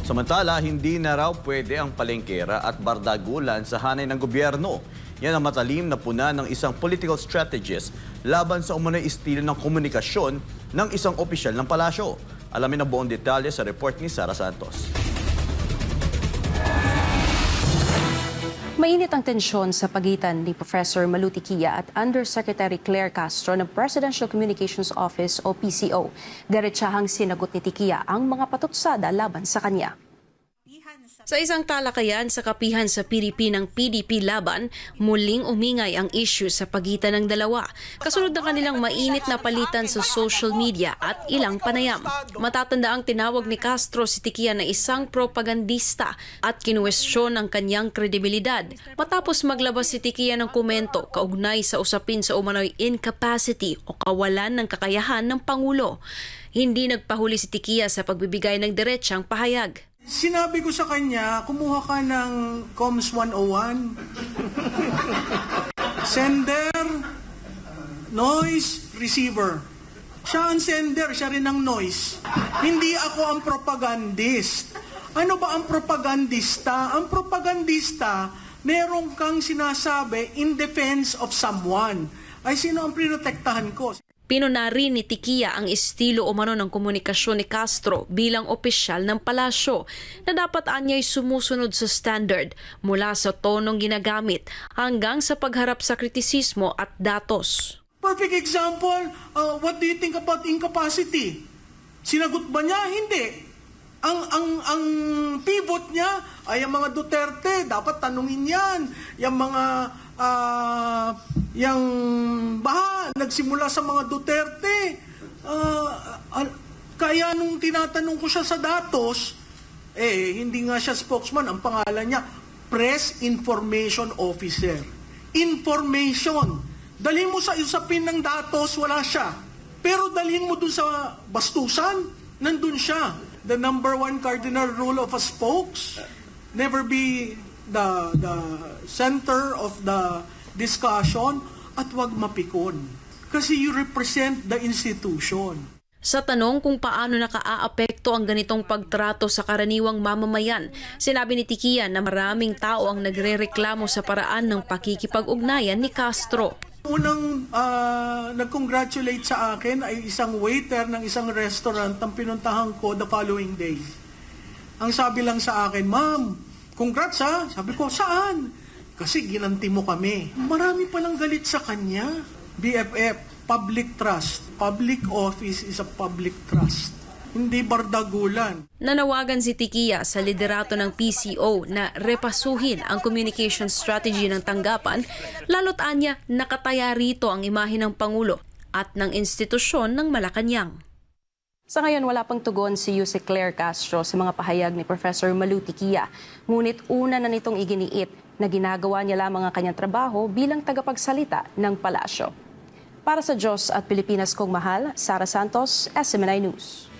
Samantala, hindi na raw pwede ang palengkera at bardagulan sa hanay ng gobyerno. Yan ang matalim na puna ng isang political strategist laban sa umano'y estilo ng komunikasyon ng isang opisyal ng palasyo. Alamin ang buong detalye sa report ni Sara Santos. Mainit ang tensyon sa pagitan ni Professor Malu Tiquia at Undersecretary Claire Castro ng Presidential Communications Office o PCO. Diretsahang sinagot ni Tiquia ang mga patutsada laban sa kanya. Sa isang talakayan sa kapihan sa PDP ng PDP laban, muling umingay ang issue sa pagitan ng dalawa. Kasunod ng kanilang mainit na palitan sa social media at ilang panayam. Matatanda ang tinawag ni Castro si Tiquia na isang propagandista at kinuwestiyon ang kanyang kredibilidad. Matapos maglabas si Tiquia ng komento kaugnay sa usapin sa umano'y incapacity o kawalan ng kakayahan ng Pangulo. Hindi nagpahuli si Tiquia sa pagbibigay ng diretsang pahayag. Sinabi ko sa kanya, kumuha ka ng Comms 101, sender, noise, receiver. Siya ang sender, siya rin ang noise. Hindi ako ang propagandist. Ano ba ang propagandista? Ang propagandista, meron kang sinasabi in defense of someone. Ay, sino ang prinotektahan ko? Pinunari ni Tiquia ang estilo umano ng komunikasyon ni Castro bilang opisyal ng palasyo na dapat anya'y sumusunod sa standard mula sa tonong ginagamit hanggang sa pagharap sa kritisismo at datos. Perfect example, what do you think about incapacity? Sinagot ba niya? Hindi. Ang pivot niya ay ang mga Duterte, dapat tanungin yan. Yung mga yang nagsimula sa mga Duterte. Kaya nung tinatanong ko siya sa datos, hindi nga siya spokesman. Ang pangalan niya, Press Information Officer. Information. Dalhin mo sa usapin ng datos, wala siya. Pero dalhin mo dun sa bastusan, nandun siya. The number one cardinal rule of a spokes, never be the center of the discussion at wag mapikon. Kasi you represent the institution. Sa tanong kung paano nakaaapekto ang ganitong pagtrato sa karaniwang mamamayan, sinabi ni Tiquia na maraming tao ang nagrereklamo sa paraan ng pakikipag-ugnayan ni Castro. Unang nag-congratulate sa akin ay isang waiter ng isang restaurant ang pinuntahan ko the following day. Ang sabi lang sa akin, "Ma'am, congrats ha." Sabi ko, "Saan?" "Kasi ginanti mo kami." Marami palang galit sa kanya. BFF, public trust. Public office is a public trust. Hindi bardagulan. Nanawagan si Tiquia sa liderato ng PCO na repasuhin ang communication strategy ng tanggapan, lalo't anya nakataya rito ang imahe ng Pangulo at ng institusyon ng Malacanang. Sa ngayon, wala pang tugon si Yuse Claire Castro sa mga pahayag ni Professor Malu Tiquia. Ngunit una na nitong iginiit na ginagawa niya lamang ang kanyang trabaho bilang tagapagsalita ng palasyo. Para sa Diyos at Pilipinas kong mahal, Sara Santos, SMNI News.